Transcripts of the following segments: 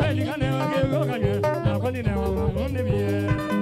Well, you can never give up on you. Now, when you know I'm on the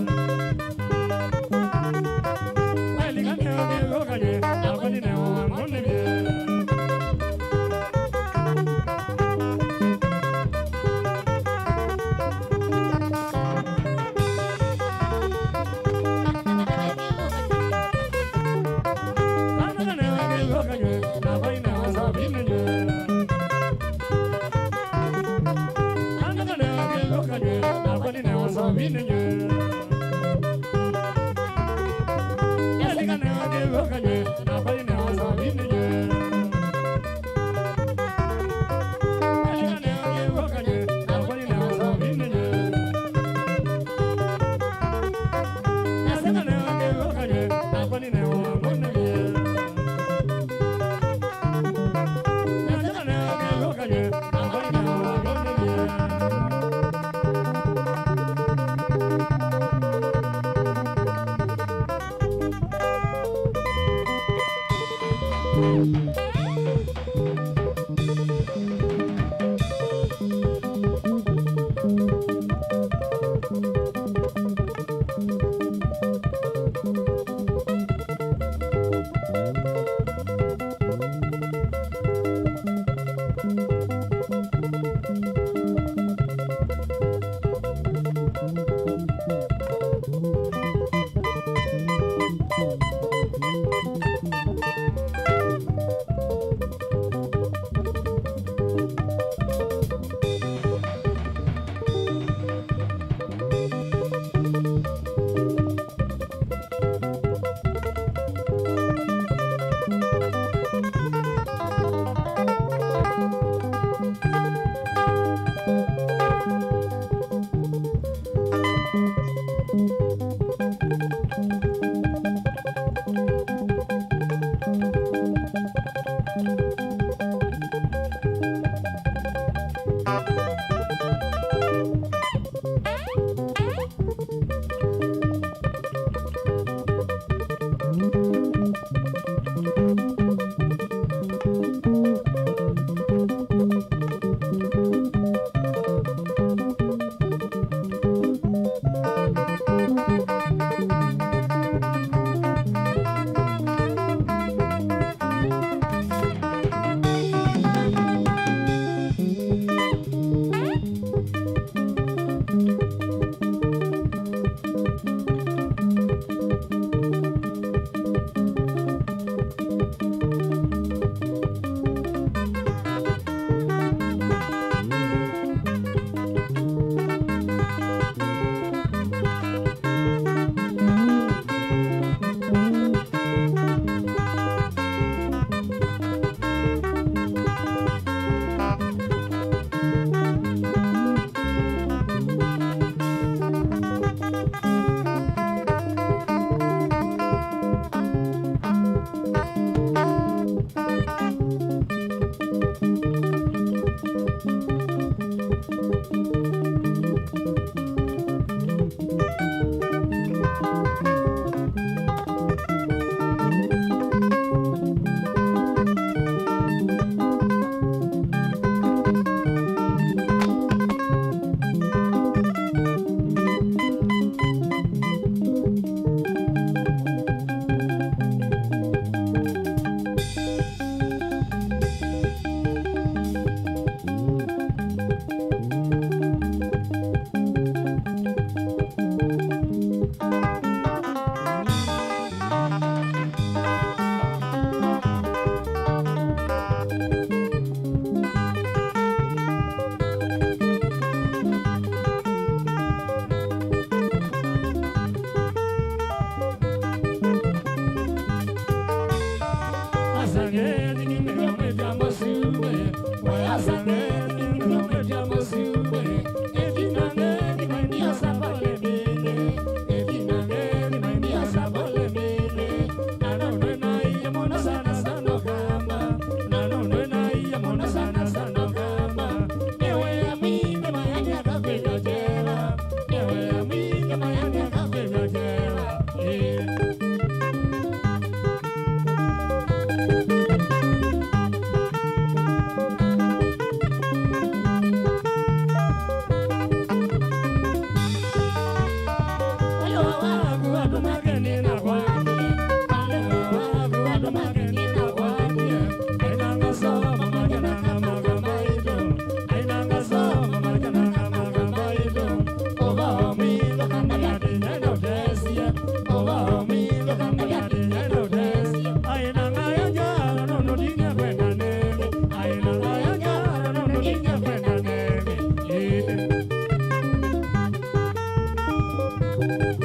Bye.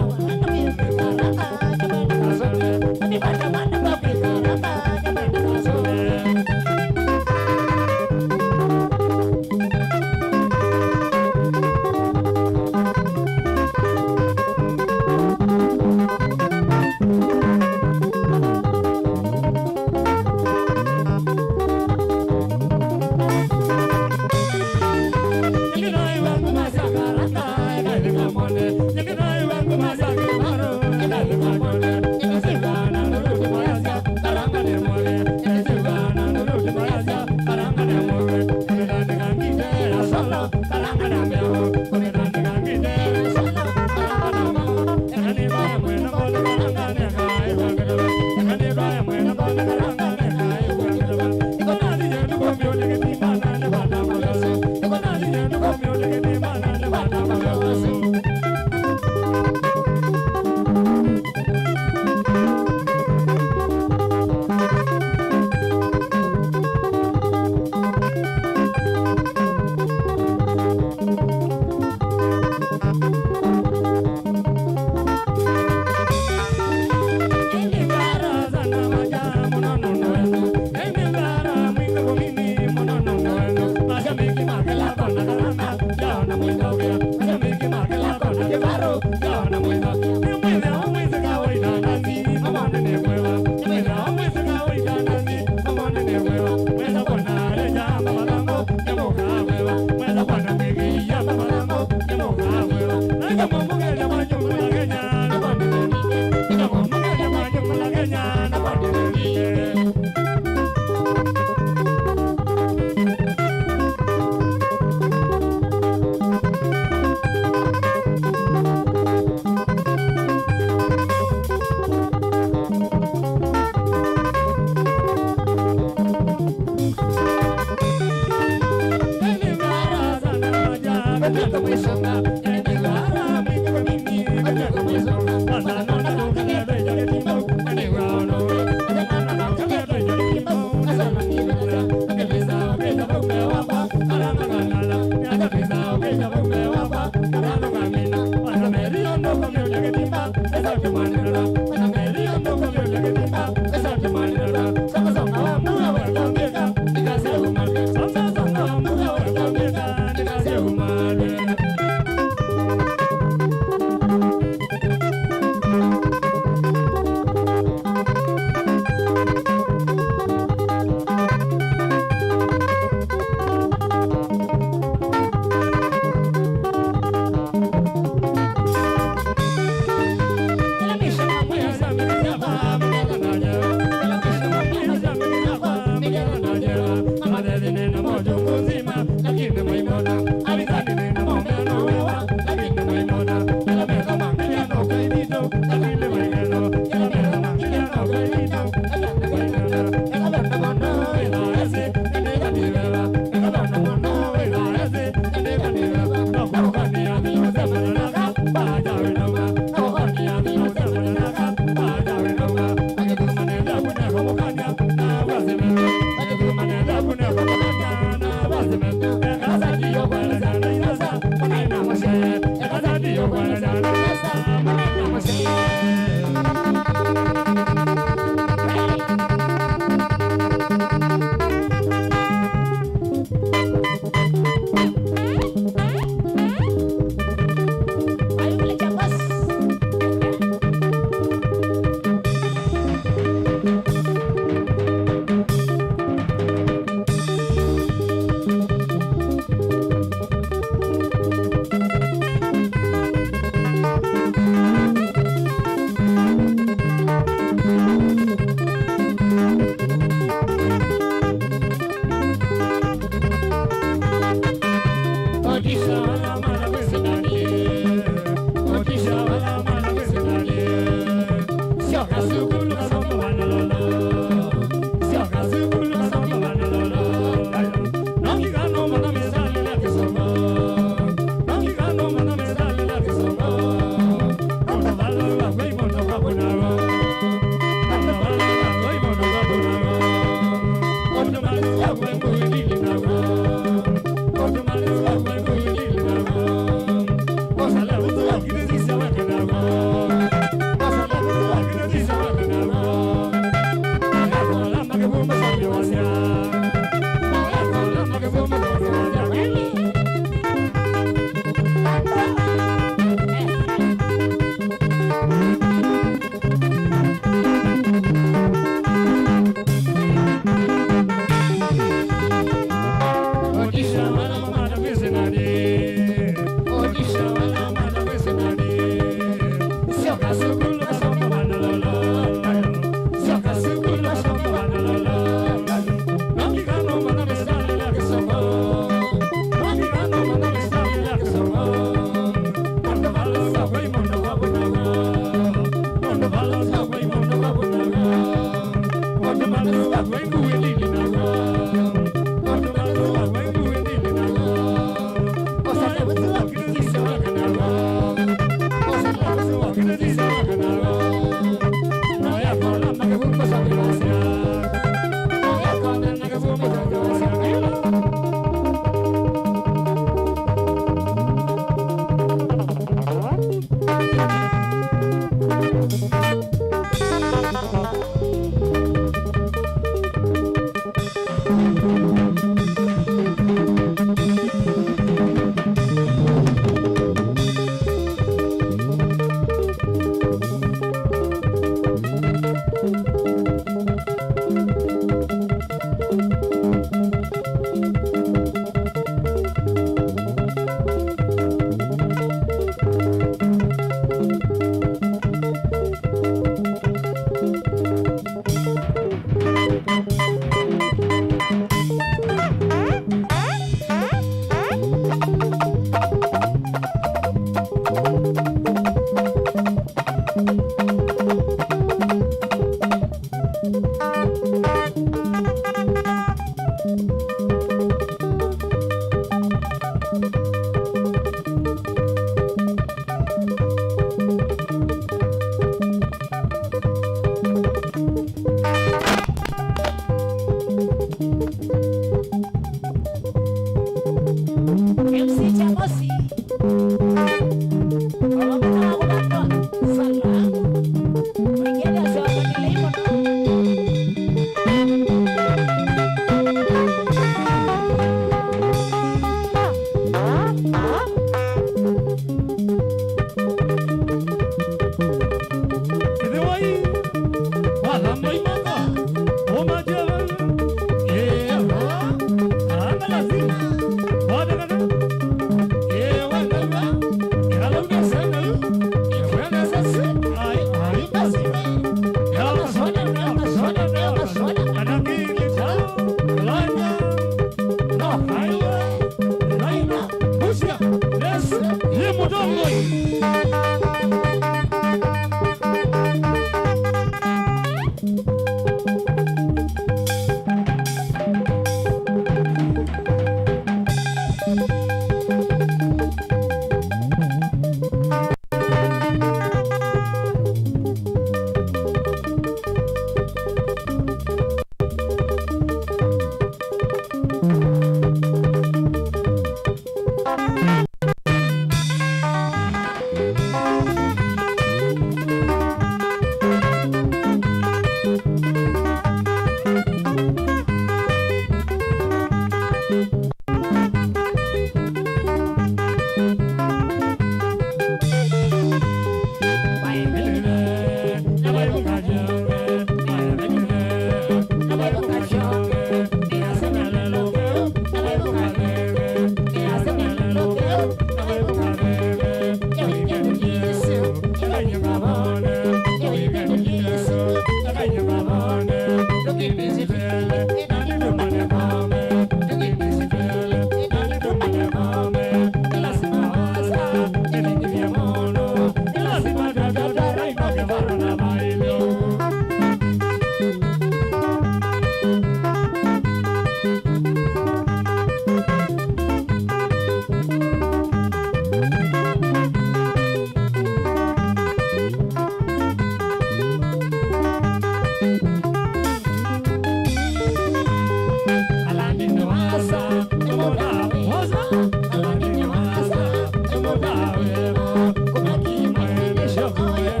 Kuna kima ile shoko ya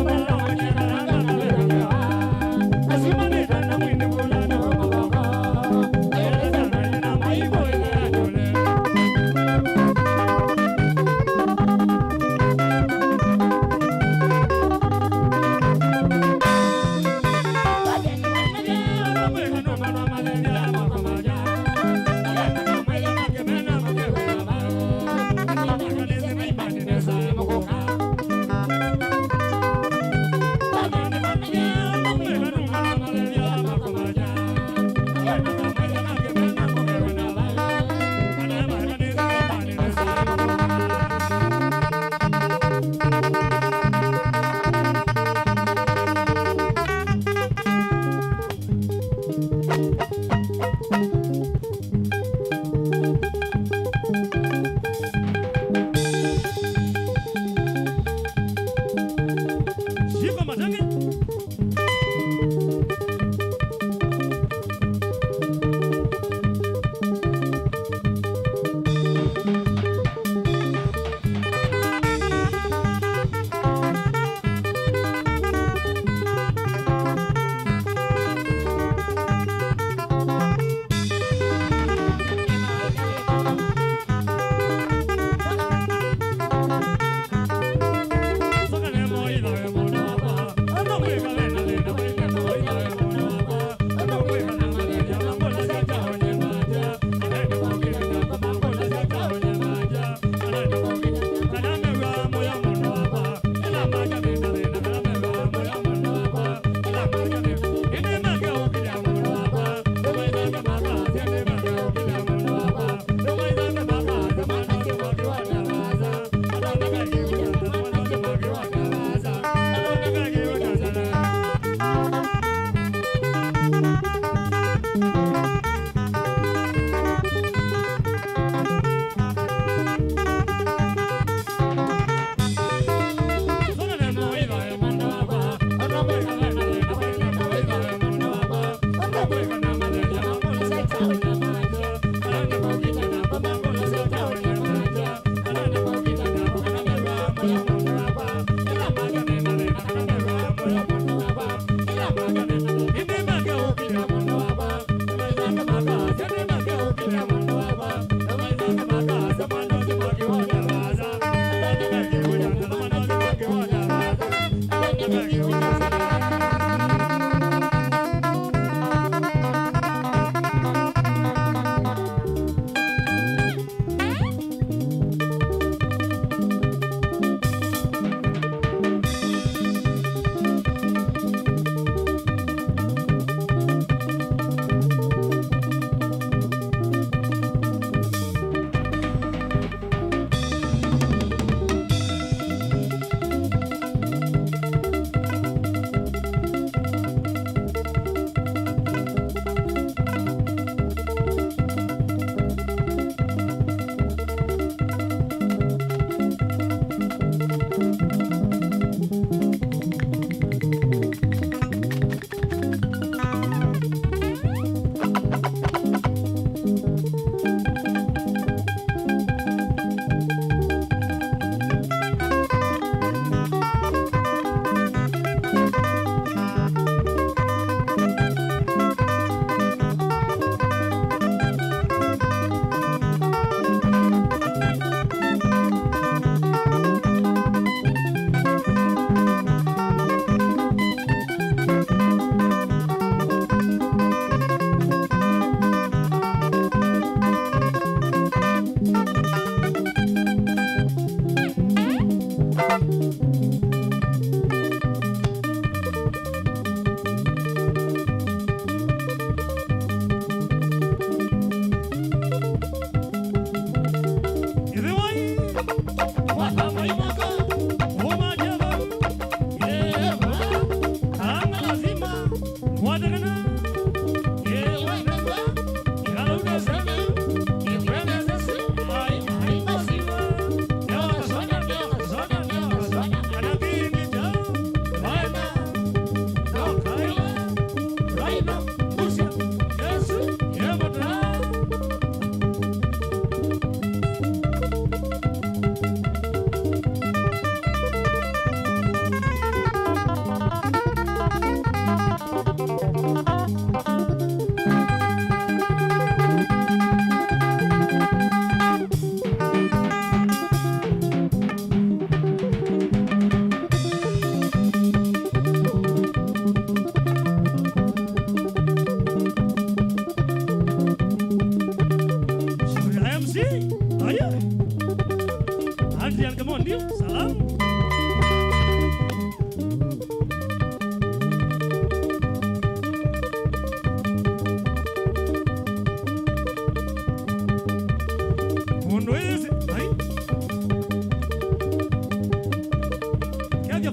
Come on.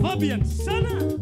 Fabian sana.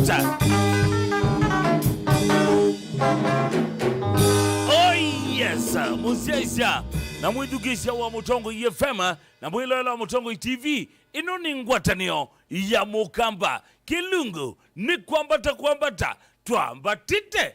Ngwata. Oh yes, Musesia na mwidugisha wa Mutongo FM na mwiloela wa Mutongo TV. Ino ni ngwatanio ya Mukamba Kilungu ni kwambata twambatite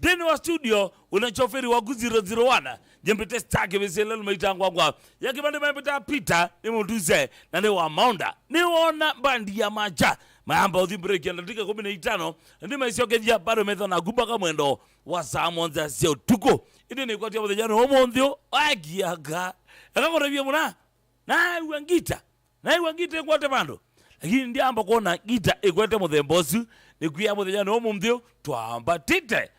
deni wa studio unachoferi wa Guzi 001 jembete stake beselelo maitangwa ya kibande mepita pita ni muduze na ni wa maunda ni wona bandi ya maja maamba udhibreki andatika 15 ndi maisiokeja bado metho na gubaka mwendo wa saa monza sio tuko ini ni kwa tiapo jano homondio agiaga akakorevia muna na iwangita kwate bando lakini ndi amba kuona gita ikwete muthembosu ni kuya muthejano homondio twambatite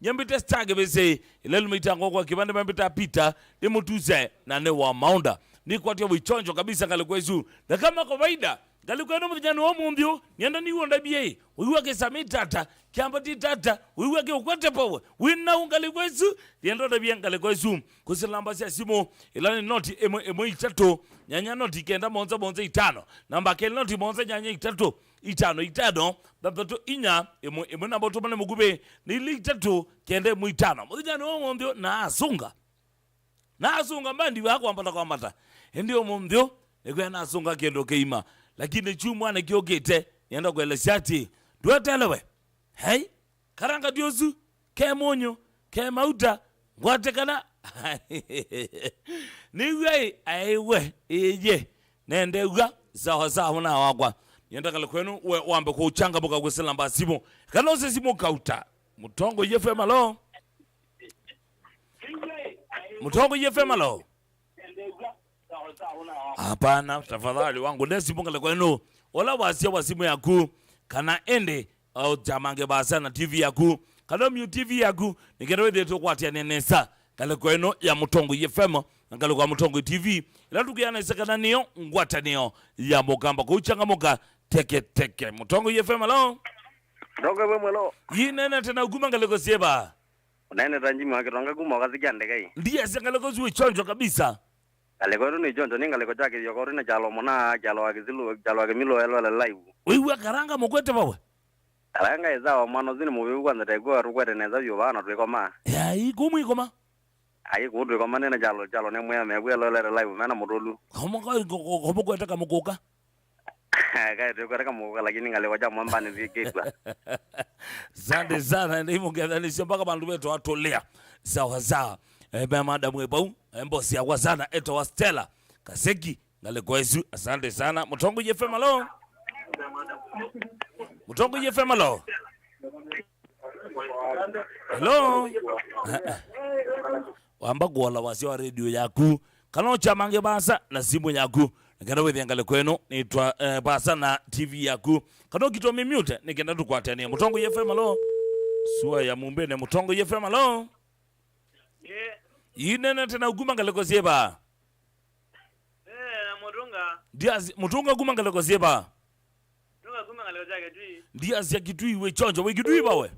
nyambite stage bese ilelu mitango kwa kibande mambita pita ni mutuze na ne wa maunda ni kwa tiapo ichonjo kabisa kalikwezu na kama kawaida Galikano mujano homundio nienda ni wonda biye uiwake samitata kiambati tata uiwake ukwete powe wina ungalikwezu nienda da biye ngalikwezu kusilamba sia simo ilani noti emo itatu nyanya noti kenda monza 5 namba kel noti monza nyanya itano babto inya emo na boto mane mugube ni litatu kende mu 5 mujano homundio na asunga mbandi wako ambata kwa mata ndio homundio ekwe na asunga kendo keima lakini chumwana kiogete yenda kwele shati duatelewe hey karanga diozu ke monyo ke mauta ngwatekana niwe aiwe eje nende uga sawa na wagwa yenda kale kwenu wambe ko uchanga boka kweselamba simo kana ose simo kauta Mutongo FM alo Mutongo FM alo hapana tafadhali wangu nesi bongale kwenu wala wasia wasimu yaku kana ende au jamange basa na TV yaku kana mu TV yaku nikerewede to kwatia nenesa kale kwenu ya Mutongo FM ngalo kwa Mutongo TV ila tukiyana isakana niyo ngwata niyo ya Mukamba kuchangamuka teke Mutongo FM alo Mutongo FM alo yinene tena uguma ngale ko sieba unaene ranjima wakitonga guma wakazigande kai ndiye sengale ko zuwe chonjo kabisa Alekoro ni jonjo ninga leko chake yokoro na jalo mona jalo akimilo elo live. Wewe karanga mokwete bawe. Karanga ezao mano zini mubibu kwanza tego rukwete neza byo bana tweko ma. Ya igumu ikoma. Ayi ku tweko ma nena jalo ne moya megwe elo live mena modolu. Homo kwete kama koka. Kai tweko reka moka lakini ngale waja mwamba ni vikitwa. Zande sana ndimo ngedani sio mpaka bandu wetu atolea. Sawa. Ebe madamu ebau embosi ya wazana eto wa Stella Kaseki ngale kwezu asante sana Mutongo FM alo Mutongo FM alo hello wamba kuola wasi wa radio yaku kana uchamange basa na simu yaku ngana wethi ngale kwenu nitwa basa na TV yaku kana kitome mute nikenda tukwatania Mutongo FM alo suwa ya mumbene Mutongo FM alo Yinene tena uguma ngaleko sieba. Mutunga. Diaz Mutunga uguma ngaleko sieba. Mutunga uguma ngaleko jake tui. Diaz ya kitui we chonjo we kitui bawe.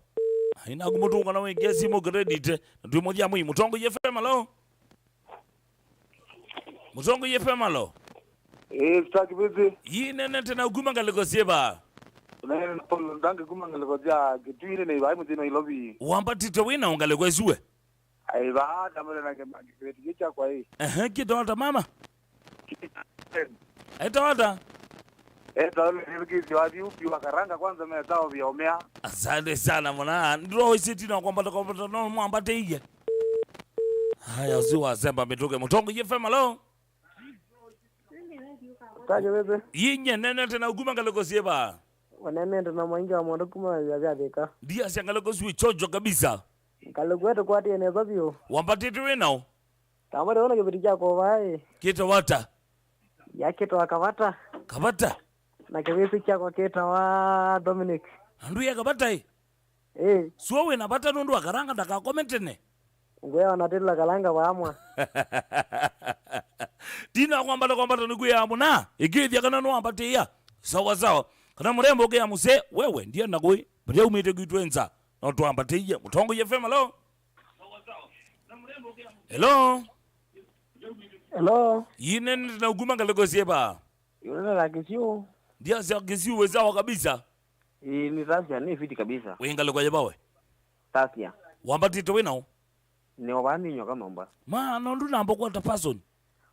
Haina Mutunga na we gesi mo credit. Ndio moja mwi Mutongo FM alo. Mutongo FM alo. Staki bizi. Yinene tena uguma ngaleko sieba. Unaene ndanga uguma ngaleko ja kitui ne bai mutino ilobi. Wamba tito wina ngaleko esuwe. Aiba kamera na kibeti cha kwa hii. Kidonda mama. Etawada. Ni kizi wapi upi wakaranga kwanza mezao viomea. Asante sana mwana. Ndro isiti na kwamba no mwamba teige. Haya usiwa zemba metoke Mutongo FM alo. Kaje bebe. Yinye nene tena uguma ngaleko sieba. Wanamenda na mwingi wa mwondo kuma ya beka. Dia siangaleko suwi chojo kabisa. Kalugweto kwati eneza bio. Wambatitu wenao. Tamare ona kibiti chako vai. Kita wata. Ya kita wakavata. Kabata. Na kibiti chako kita wa Dominic. Andu ya kabata hii. Suwe na bata nundu wa karanga daka komentene. Ngwe wanatela kalanga wa amwa. Dina kwambata nugu ya amuna. Ikithi ya kana nuambate ya. Sawa. Kana murembo ya muse. Wewe ndiye nagoi. Bade umete kuitwenza. Na tuambate ya. Mutongo FM alo. Hello. Hello. Yine na uguma kaleko sieba. Yule la kisio. Dia sia kisi uwezawa kabisa. Ni Tasia ni fiti kabisa. Wenga leko yebawe. Tasia. Wambatito wenao. Ni wabani nyoka mamba. Ma no nduna mboko ta person.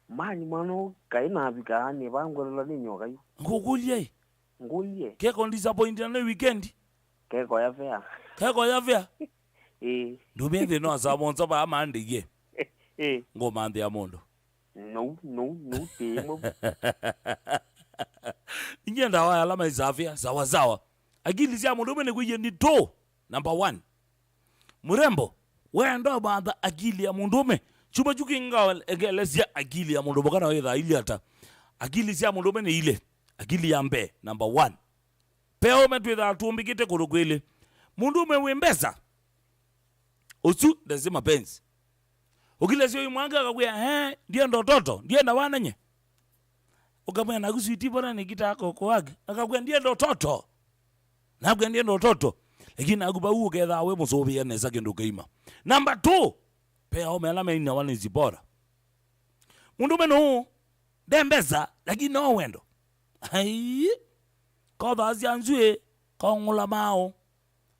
Mani mano kaina bika ni bango lo ni nyoka yu. Ngokulie. Ngulie. Ke kon disappoint na weekend. Keko ya fea. Keko ya vya. Ndubende no asabonza ba amande ye. Ngomande ya mondo. No temo. Ingenda wa alama izafia sawa. Agili sia mondo mene kuye ni to. Number 1. Murembo. Wendo baada agili ya mundume. Chuma chukinga egelezia agili ya mundume kana wetha ili ata. Agili sia mundume ni ile. Agili ya mbe number 1. Peo metwetha tumbikite kurukwele. Mundume wembeza. Osu lazima penzi. Ukilezio imwanga akakwia ndiye ndo toto, ndiye na wananye. Ukamwena nakuswiti bora nikita koko wake. Akakwia ndiye ndo toto. Na kwa ndiye ndo toto. Lakini akuba uketha we musobi ene sake ndo keima. Number 2. Pea omelama ina wale zibora. Mundume no dembeza lakini no wendo. Ai. Kwa azianzwe kongula mao.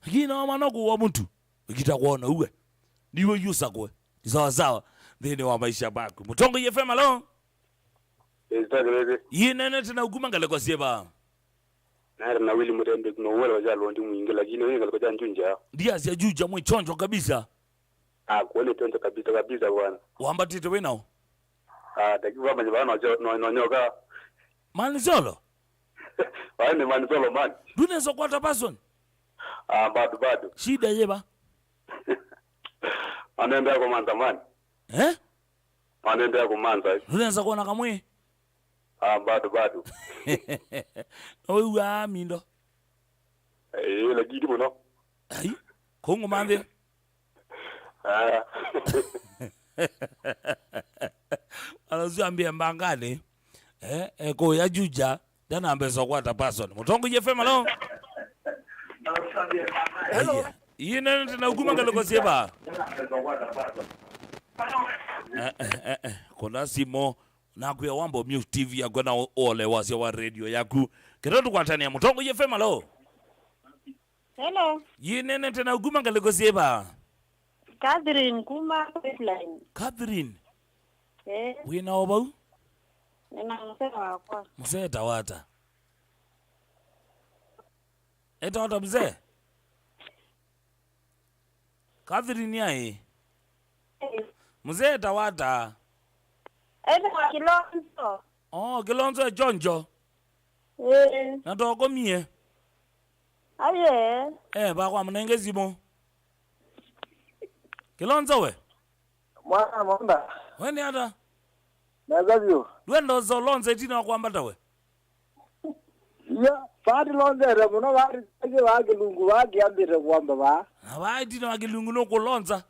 Lakini no manoko wa mtu. Ukitakuona uwe. Ndiwe yusa kwe. Sawa. Dhini wa maisha bako. Mutongo FM alo. Yine tena uguma ngaleko sieba. Nare na wili murembe kuno wala wajalo ndi mwingi lakini wengi ngaleko janjunja. Dia sia juja mwichonjo kabisa. Kuone tonto kabisa bwana. Wambatito wenao. Takiwa manje bana no nyoka. Mani solo. Wani mani solo man. Dune so kwata person. Bado. Shida yeba. Anaenda kwa manza man. Anaenda kwa manza. Dune so kuona kamwe. Bado. Owa mindo. La gidi mono. Ai. Kongo mande. Anazuambia mbangane. Ko ya juja dana ambeso kwata person. Mutongo FM alo. Hello. Yine tena uguma ngaleko sieba. Kuna simo na kuya wambo Mute TV ya gona ole wasi wa radio yaku. Kirotu kwa tani ya Mutongo FM alo. Hello. Yine tena uguma ngaleko sieba. Catherine Kuma Pipeline. Catherine. Wina obau? Nina msema wakwa. Mzee tawata. Tawata mzee? Catherine yae. Mzee tawata. Wa Kilonzo. Kilonzo Jonjo. Natoko mie. Aye. Bakwa mnenge zimo. Kilonzo we? Mwana monda. Weni ata? Nazavyo. Duendo zo lonze tina wakwambata we? Ya, pati lonze re muno wagi lungu wagi ambire kwamba ba. Hawaii tina wagi lungu no kulonza.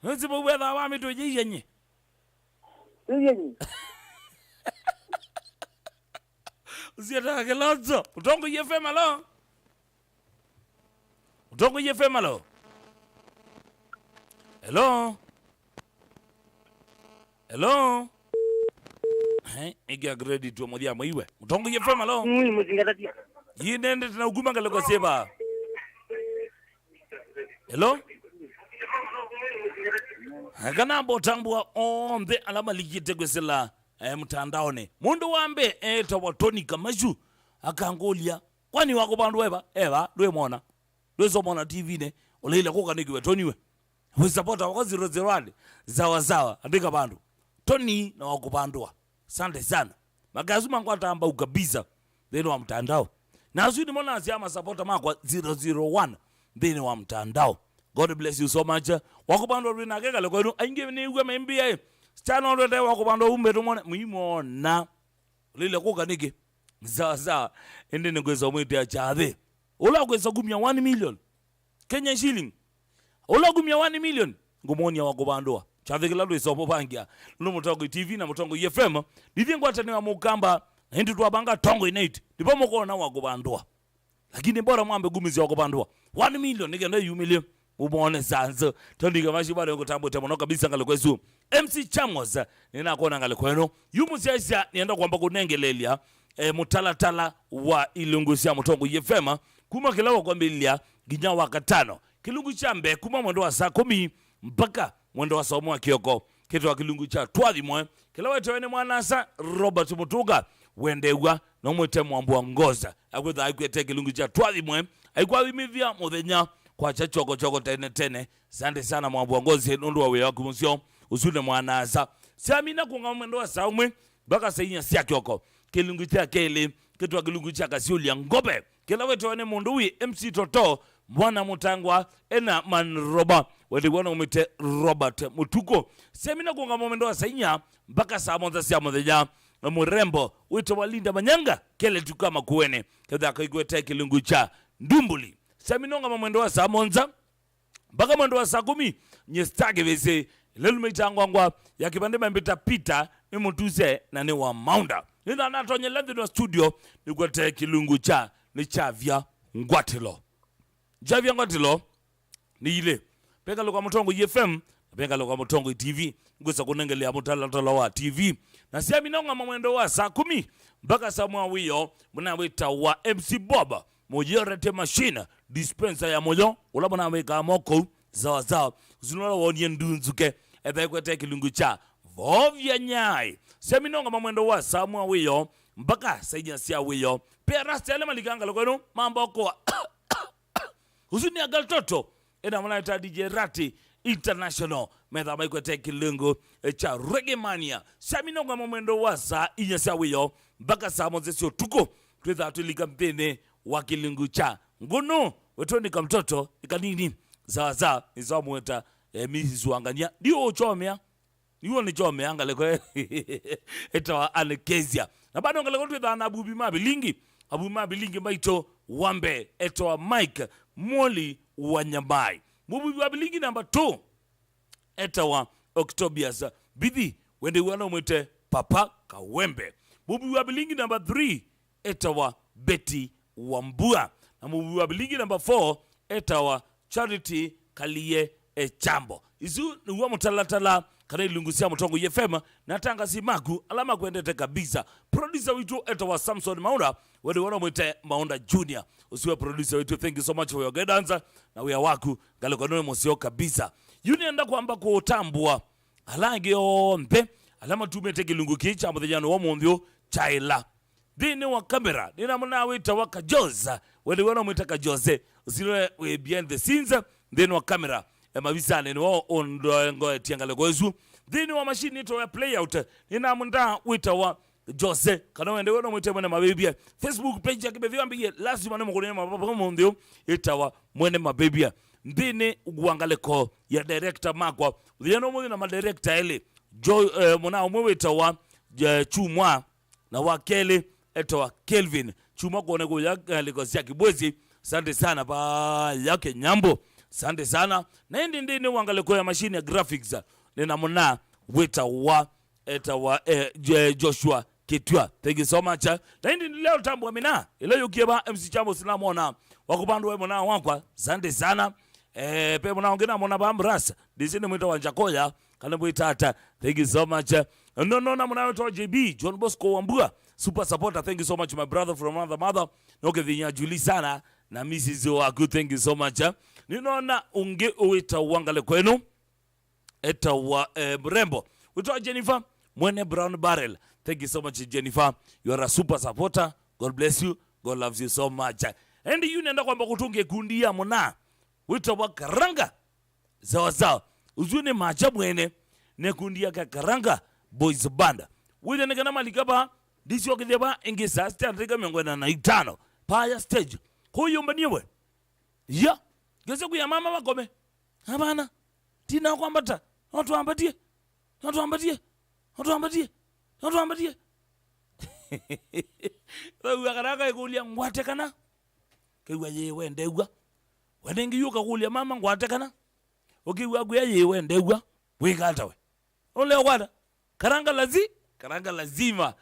Nzi bwetha wa mito yenye. Yenye. Usiata Kilonzo. Mutongo FM alo. Mutongo FM alo. Hello. Igia gredi tu modia mwiwe. Mutongo FM alo. Muzingatatia. Yine tena uguma ngaleko sieba. Hello. Kana botambua ombe alama ligite kwesela mtandaone. Mundu wambe tawatoni kamashu akangolia. Kwani wako bandu eba dwe mona. Dwe mona TV ne. Oleile koka nikiwe toniwe. We supporta wako 001 zawa andika bandu. Toni na wakupandua. Asante sana. Magazuma ngwata amba ukabiza. Dheni wa mtandao. Na azudi mona asiyama supporta makwa 001. Dheni wa mtandao. God bless you so much. Wakupandua rina keka leko inu. Ainge ni uwe membia. Chano ndote wakupandua umbe tumone. Muhimona. Lile kuka niki. Zawa. Ende nigweza umwete ya chadhe. Ola kweza gumia 1 million. Kenya shilling. Ola gumia 1 million. Ngumoni ya wakupandua. Chadhe kila lwe sopo pangia. Luno Mutongo TV na Mutongo FM. Nithi ngwata ni wa mukamba. Hindi tuwabanga tongo inate. Nipo mokona wakupandua. Lakini bora mwambe gumizi wakupandua. 1 million. Nige ndo yu million. ubone sanzo tondika mashibale ngotambo temono kabisa ngale kwezu MC Chamos ninakuona ngale kweno yumusiasia nienda kwamba kunengelelia mutalatala wa ilungu sia mutongo yefema kuma kilawa kwa mbilia ginya wakatano kilungu cha mbe kuma mwendo wa saa 10 mpaka mwendo wa saa 1 kioko kitu wa kilungu cha twathimwe kilawa tewene mwanasa Robert Mutuga wendewa no mwete mwambua ngoza akwetha aikwete kilungu cha twathimwe aikwawimithia muthenya kwa choko tene sante sana mwambua ngozi nundu wa wewa kumusio usune mwanasa siamina kunga mwendo wa saa 1 mpaka saa 4 sia kioko kilungu cha kele kitu wa kilungu cha kasiulia ngobe kilawa tewene mundu wi MC Toto mwana mutangwa ena manroba wadi wana umite Robert Mutuko semina kunga mwendo wa saa 4 mpaka saa 1 sia muthenya murembo wito walinda manyanga kele tukama kuwene kada kaigweta kilungu cha ndumbuli seminonga mwendo wa saa 1 mpaka mwendo wa saa 10 nyestage vese lelu mitangwa ya kipande mbita pita ni mutuze na ni wa maunda nina natonye lendi no studio ni gweta kilungu cha ni chavya ngwatilo chavya ngwatilo ni ile peka lokwa mutongo FM peka lokwa mutongo TV ngusa kunengelea mutalatala wa TV na siya minonga mwendo wa saa 10 mpaka saa 1 muna wita wa MC Bob mujorete machine dispenser ya moyo ula muna wika moko zawa zinula wonye ndunzuke etha kwete kilungu cha vovya nyai siya minonga mwendo wa saa 1 mpaka saa 4 siya wiyo pia rasta ele malikanga lokwenu mambo kwa usuni agal toto ena muna wita DJ Rati International metha maikwete kilungu cha Reggae Mania saminonga mwendo wa saa 4 sia wiyo mpaka saa 1 sio tuko twetha tulika mpene wa kilungu cha ngono wetonika mtoto ikanini zaza izamweta Mrs. Wangania dio chomea niwo ni chomea angale kwa etawa Alekezia na bado ngale twetha na abubi mabilingi maito wambe etawa Mike Moli Wanyambai mububi mabilingi number 2 etawa Octobius Bibi wende wana mwete Papa Kawembe mububi mabilingi number 3 etawa Betty Wambua na mububi mabilingi number 4 etawa Charity Kalie Chambo izu ni wa mutalatala kana ilungusia mutongo FM na tanga simaku alama kuendete kabisa producer wetu etawa Samson Maunda wende wana mwete Maunda Junior usiwe producer wetu thank you so much for your guidance na we waku ngale kwa none mosio kabisa yuni enda kwamba kutambua alange ombe alama tumete kilungu kicha muthejano wa mumbyo chaila dini wa kamera nina muna wita waka Joza wende wana mwita Kajoze usiwe we behind the scenes dini wa kamera mabisa ni wao ondo tiangale kwezu dini wa machine ito ya play out nina munda wita wa Jose kana wende wana mwita mwene mabibia Facebook page ya kibeviwa mbige lazima nemo kunene mababa mundio itawa mwene mabibia ndine uguangaleko ya director makwa uliano mwe na madirector ele muna umweta wa Chumwa na wakele etawa Kelvin Chumwa kuone kuya lekosia kibwezi asante sana pa yake nyambo asante sana na ndine uangaleko ya machine ya graphics nina muna weta wa etawa Joshua Kitwa thank you so much na ndine leo tambwa mina ile yukieba MC Chambo sinamona wakupandu we mona wakwa asante sana pe mona ongena mona bambrasa disini mwita wanjakoya kana mwitata thank you so much no na mona wetu JB John Bosco Wambua super supporter thank you so much my brother from another mother noke vinya Juli sana na Mrs. Waku thank you so much ninaona unge uita wangale kwenu eta wa mrembo wetu Jennifer mwene Brown Barrel thank you so much Jennifer you are a super supporter God bless you God loves you so much and you nenda kwamba kutunge kundi ya mona wito wa Karanga zawa uzune maajabu ene ne kundi ya Karanga Boys Band wile nekana malikaba disi wakideba ingisa stand mengwena na 5 paya stage huyo mbaniwe ya gese kuya mama wakome hapana tina kwambata watu ambatie wewe Karanga ikulia ngwate kana kiwa yewe ndegwa wanengi yuka kulia mama ngwate kana ukiwa gwe yewe ndegwa wikata we ole kwada Karanga lazima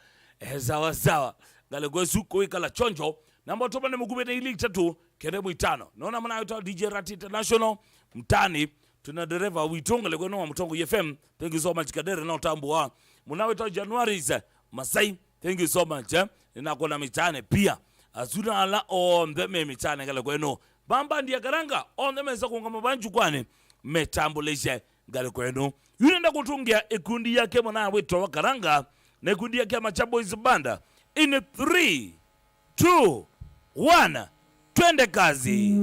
sawa ngale gwe suko ikala chonjo namba toba ne mugube na ili tatu kerebo itano naona mwana yoto DJ Rati International mtani tuna dereva witonga lego no mtongo FM thank you so much kadere na utambua mwana yoto January Masai thank you so much ninakuwa mitane pia azuna ala on the me mitane ngale kweno bamba ndiye karanga on the meza kungama banju kwane metambuleshe ngale kweno yunenda kutungia ekundi yake mwana wetu wa karanga na ekundi yake Machaboys Banda in 3 2 1 twende kazi.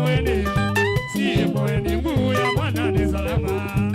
mweni, si mweni mguu ya mwana ni salama.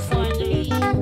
Swahili.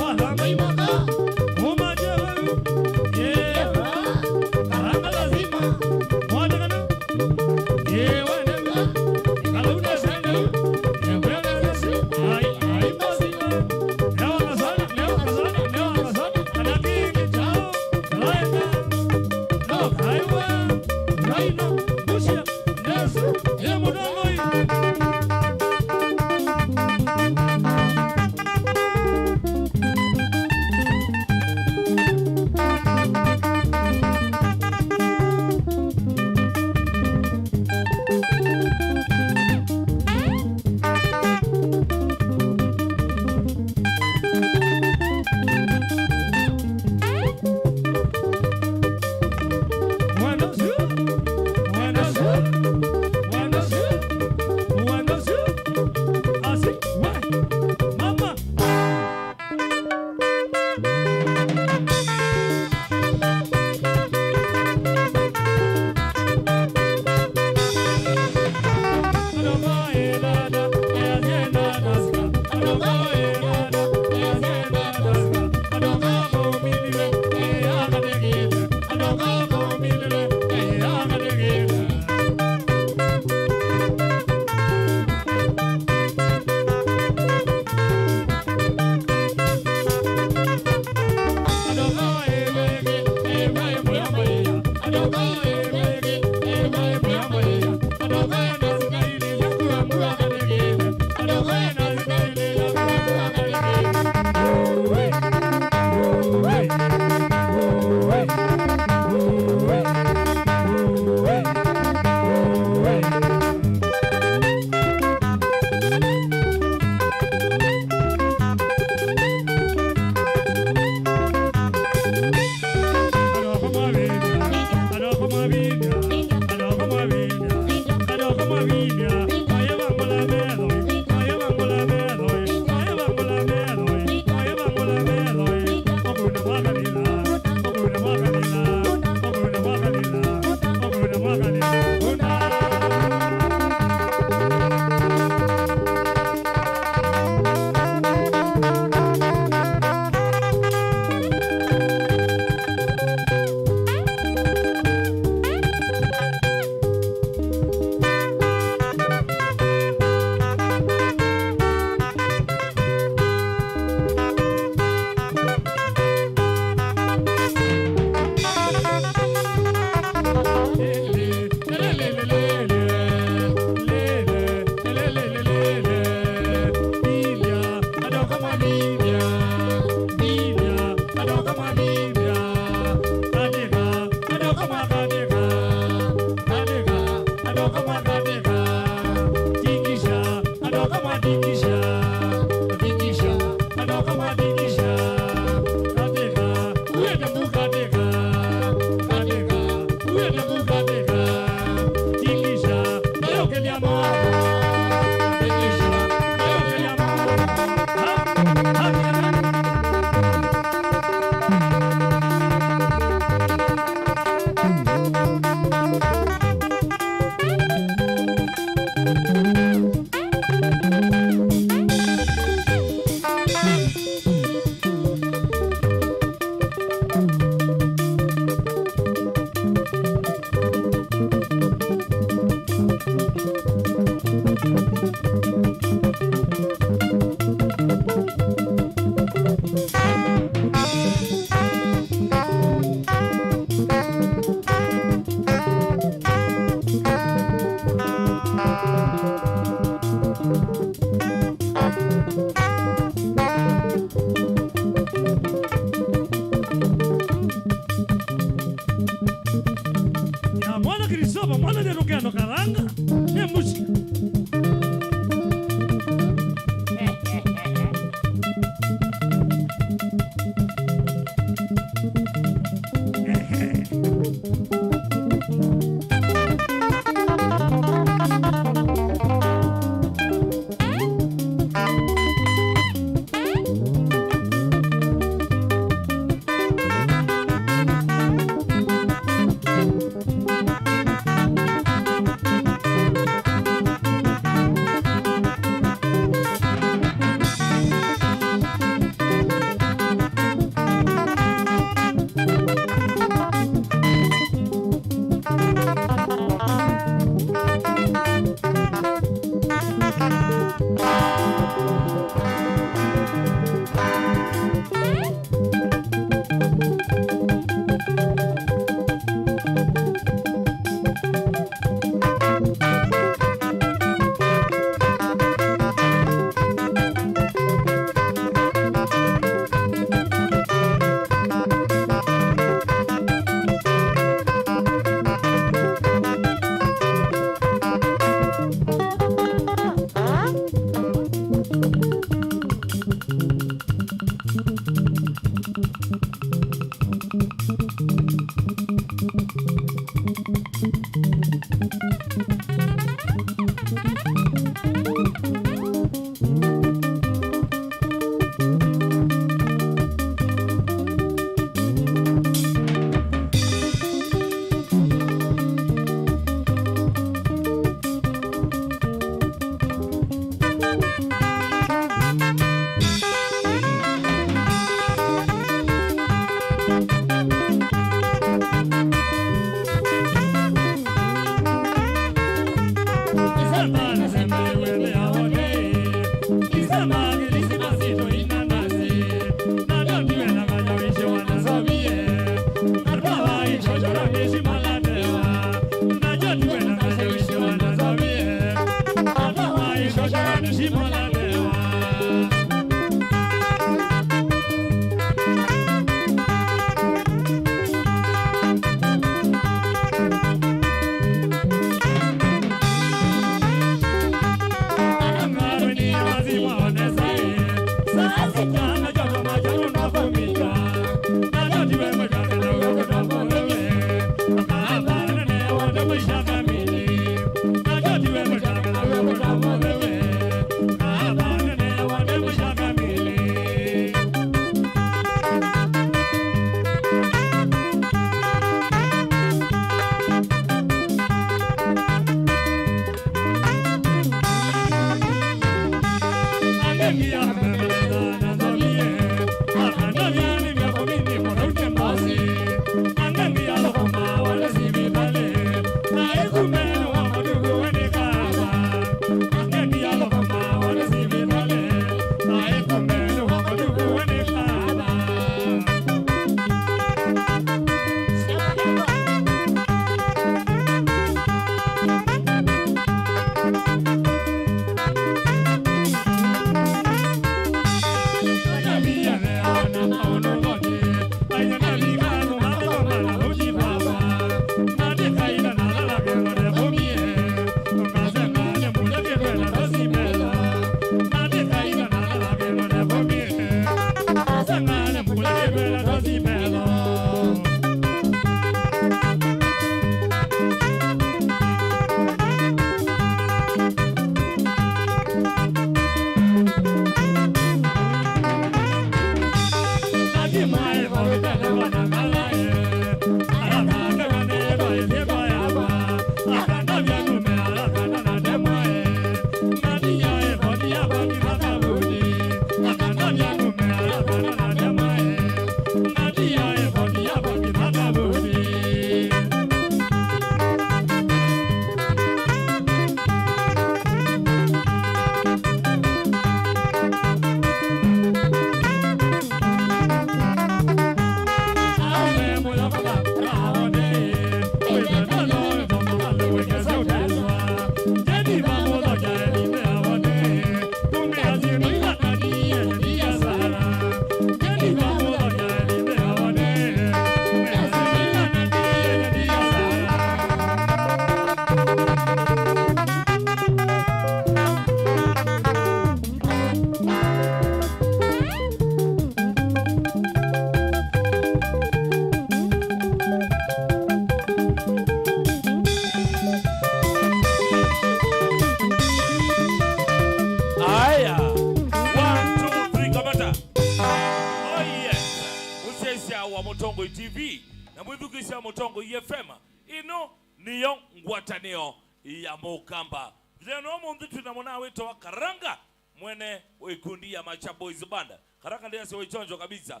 Motongo TV na mwithukisha Motongo FM ino niyo ngwatanio ya Mukamba leno mundu tunamona weto wa Karanga mwene wekundi ya Macha Boys Banda Karanga ndio sio chonjo kabisa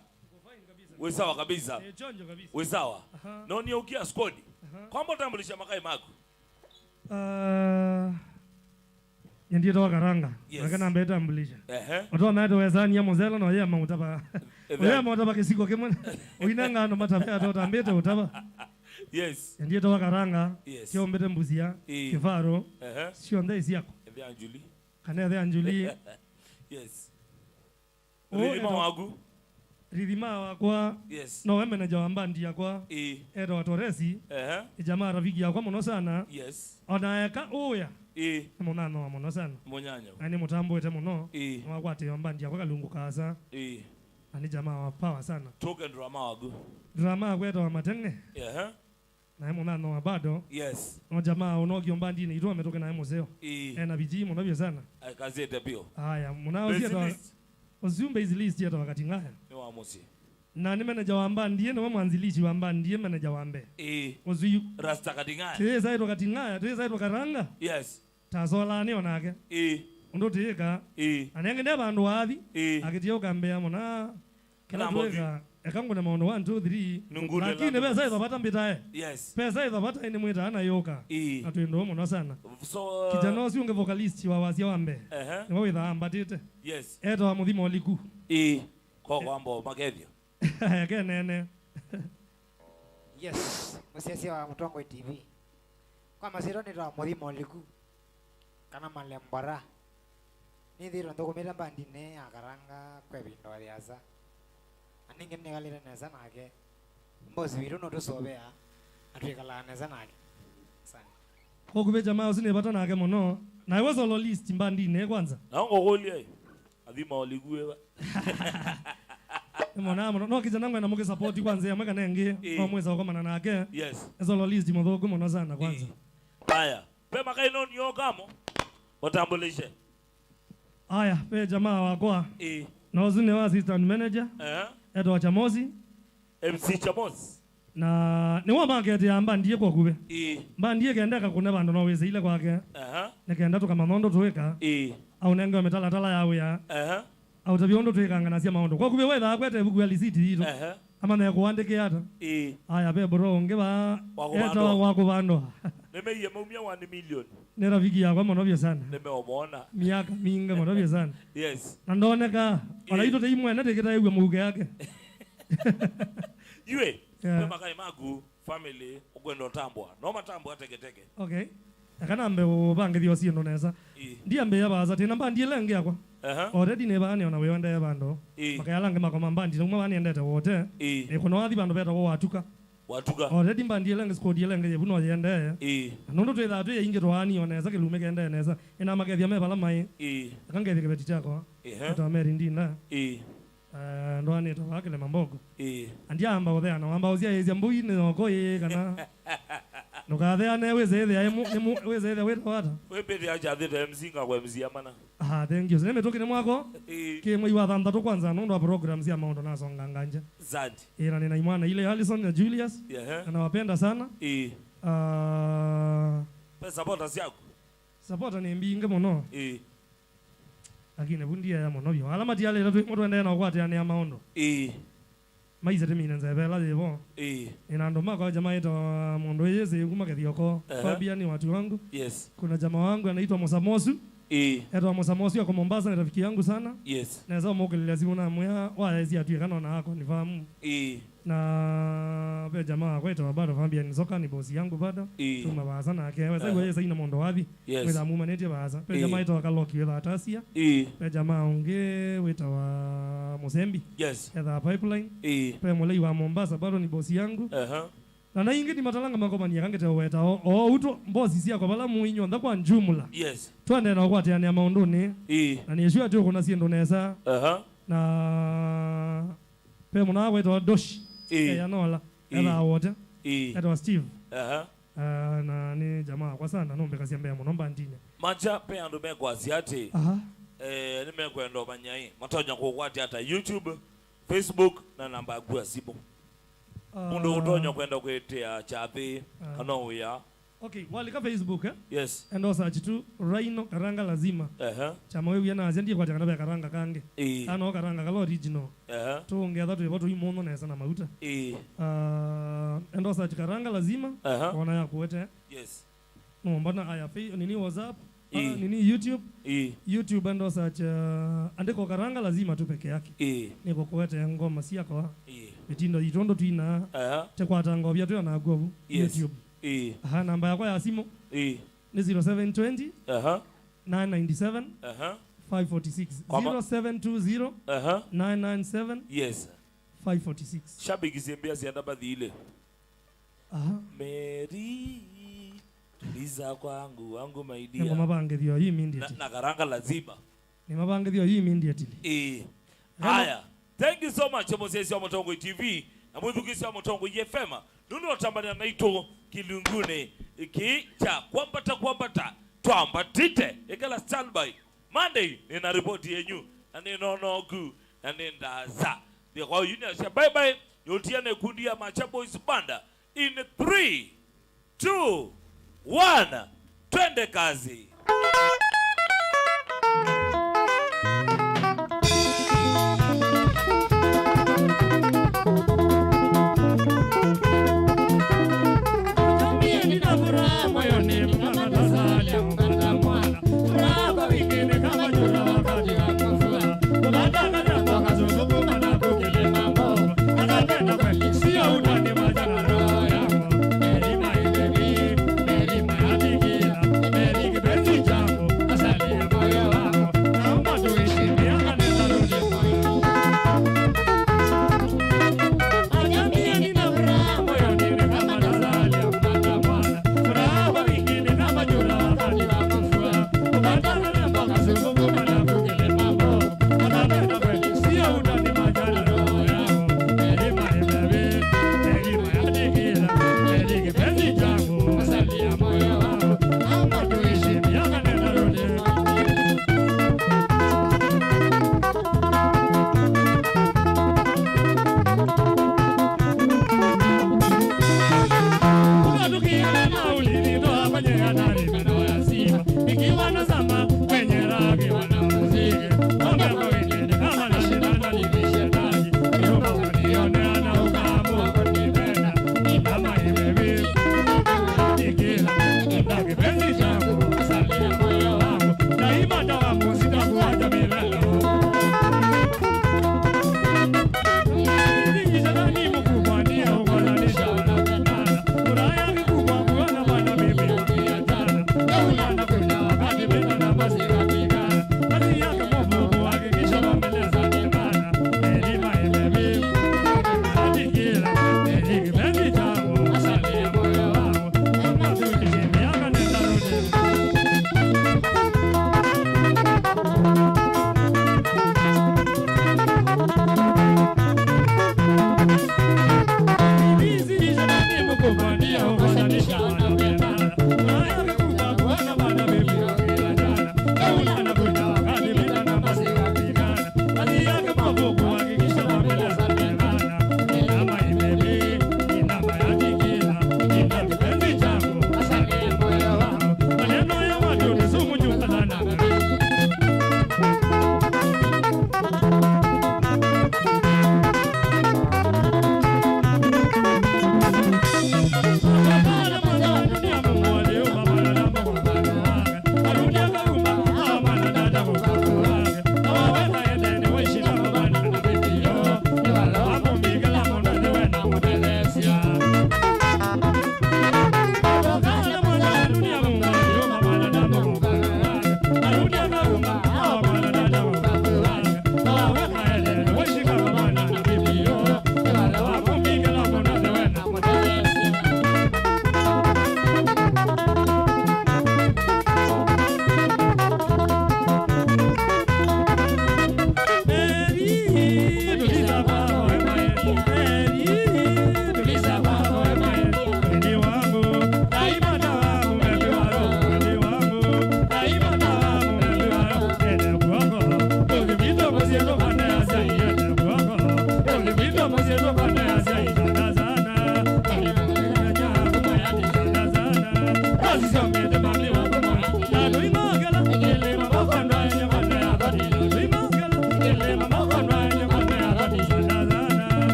we sawa kabisa chonjo kabisa we sawa no ni ukia squad kwamba utambulisha makai mako ndiye to Karanga akana mbeta ambulisha watu wameto wezani ya mozela no ya mautaba oya mautaba kisiko kemwe oinanga no mataba to tambeta utaba yes ndiye to Karanga sio mbete mbuzia kifaro sio ndezi yako the Anjuli kana the Anjuli yes ridhima wagu ridhima wakwa yes no manager wa mbandi yakwa edo watoresi jamaa rafiki yakwa muno sana yes ona eka oya munano muno sana munyanyo ani mutambo ete muno wakwate mbandi yakwa kalungu kaza ani jamaa wa power sana token drama wagu drama kweto wa matenge na munano wa bado yes no jamaa unogi mbandi ni ito metoke na museo na biji muno byo sana akazete bio haya munao sio Ozumbe hizi list ya wakati ngaya. Ni wa musi. Na ni manager wa mbandi ndiye mwanzilishi wa mbandi ndiye manager wa mbe. Ozuyu rasta katingaya. Teza ito katingaya, teza ito Karanga. Yes. Tazola ni onake. Undoteka. Anenge ne bandu wathi. Akitiyo kambe amona. Kana tuweka ekangu na maono 1 2 3 Nungune lakini la- pesa idapata mbitae Yes. pesa idapata ini mwita ana yoka atwendo muno sana So kijana usi unge vocalist wa wasia wambe uh-huh. ni witha ambatite Yes. eto wa muthimo liku Ko kwambo magethio. kenene Yes, musiasi wa Mutongoi TV. Kwa masiro ni ra muthimo liku. Kana malembara. Ni thiro ndokumira bandine akaranga kwebindo aliaza. Aninge negalire neza nake. Mbozi biru no tusobea. Atwikala neza nake. Sana. kokube jamaa usine bata nake muno na iwe solo list mbandine kwanza Naongo golia. Athima oligue ba. mona no kijana ngwe na muke support kwanza ya mweka nenge kwa mweza kwa manana nake Yes. solo list mudhogo muno sana kwanza Haya. Pema kaino niyo kamo. Watambulishe. haya pe jamaa wakwa Eh. na usine wa assistant manager eto wa chamozi MC Chamos. na ni wa market ya mbandie kwa kube Eh. mbandie kendeka kuna bandu no weze ile kwake nekenda tukamamondo tuweka au nenge wa metala tala yawe ya au tabiondo tuikangana cia maondo kwa kube wetha kwete buku ya lisiti hito ama na kuandike hata haya pe bro ngeba eto wa kubando Nimeiye maumia 1 million. ni rafiki yakwa muno bia sana Nimeomona. miaka mingi muno bia sana Yes. na ndoneka ona ito teimwe na teketa yegwe muge yake Yue. Yeah. Pema kai magu family ugwendo tambwa. No matambwa teke. okay akana mbe ubange thio cio neza ndia mbe yabaza tena mbandie lenge yakwa already ne bane ona wewanda ya bando makayalange makoma mbandi no mwana endete wote kuno wathi bando beta wo watuka already mbandie lenge squad lenge yebuno yende nondo twetha twe inge twani oneza kilume kende neza ina makethia me bala mai akange thike chako to meri ndina ndo ani to wakile mambogo andia amba othe ana amba ozia ezia mbui ne okoye kana nukathe ane weze weze weta Wepete aja thete mzinga kwa mzia mana. thank you sema tokine mwako ke mwai wa thantatu kwanza ndo program cia maondo na songa nganja Zandi. ina nina imwana ile Alison na Julius anawapenda sana Pesa support yako. Support ni mbinge muno lakini bundia ya muno byo alama ti ale tatu mutu ende na kwati ya maondo maize temine nzebela lebo ina ndo mako jamaa ito mondo yeze kuma kethioko Fabia ni watu wangu Yes. kuna jamaa wangu anaitwa Mosamosu eto Mosamosu yako Mombasa ni rafiki yangu sana Yes. naweza mokelea simu na moya waezi atuikana na hako nifahamu na pe jamaa kwetu bado Fabia ni soka ni bosi yangu bado tumabaza na ke weza yeye saina mondo wathi weza muma nete baza pe jamaa ito akaloki weza atasia pe jamaa unge weta wa Mozambi Yes. ya pipeline pe mulei wa Mombasa bado ni bosi yangu na ingi ni matalanga makomani yakangete weta uto mbosi sia kwa bala muinyo nda kwa njumula Yes. twende na kwati ya maondoni na ni yeshua tu kuna siendo nesa na pe muna weta doshi ya nola ya wote ya Steve na ni jamaa kwa sana nombe kasi mbea munomba ndine Macha pe ando meko asiate ni meko ndo manyai matonya kwa kwati hata YouTube, Facebook na namba ya simu. Mundo utonya kwenda kwetea chathi kanoya. Okay, walika Facebook Yes. Endo search tu Rhino Karanga lazima. Chama wewe yana azendi kwa takana karanga kange. Ano karanga kalo original. Tu ongea tu watu imono na sana mauta. Endo search karanga lazima. Ona ya kuwete. Yes. No mbona aya nini WhatsApp? Nini YouTube? YouTube endo search andiko karanga lazima tu peke yake. Niko kuwete ngoma si yako. Mitindo itondo tuina. Tekwa tango bia tu na govu YouTube. Namba yako ya simu ni 0720 997 546 0720 997 Yes 546 shabiki zembea zianda badhi ile Mary tuliza kwangu wangu maidia ngoma bange dio hii immediately na karanga lazima ni mabange dio hii immediately haya thank you so much Moses wa Mutongoi TV na mwithukisi wa Mutongoi FM nunu watambania naito kilungune iki cha kwambata twambatite ekala standby Monday nina report yenyu na ninonogu na nindaza ndio kwa hiyo ni bye bye yotiane kundi ya Macha Boys Banda in 3 2 1 twende kazi.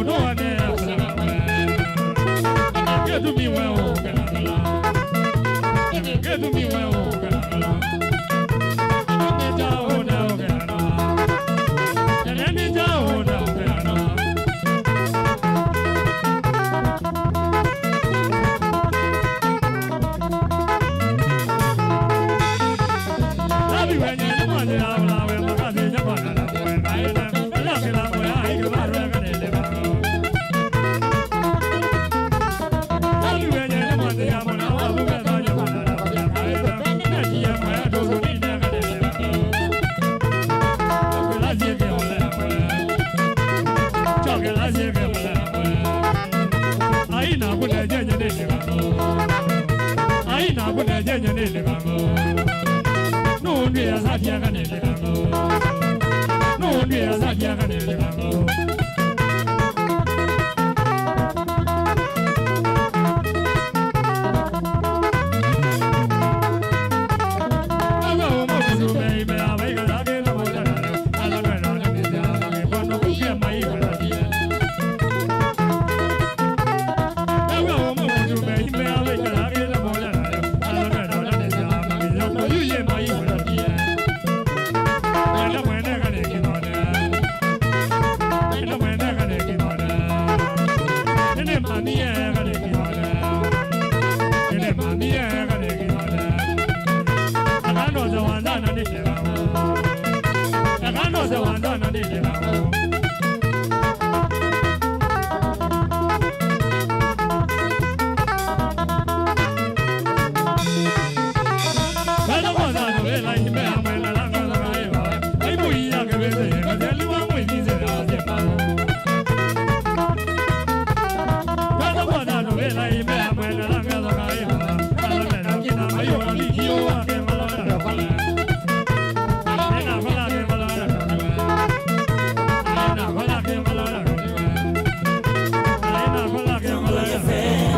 No,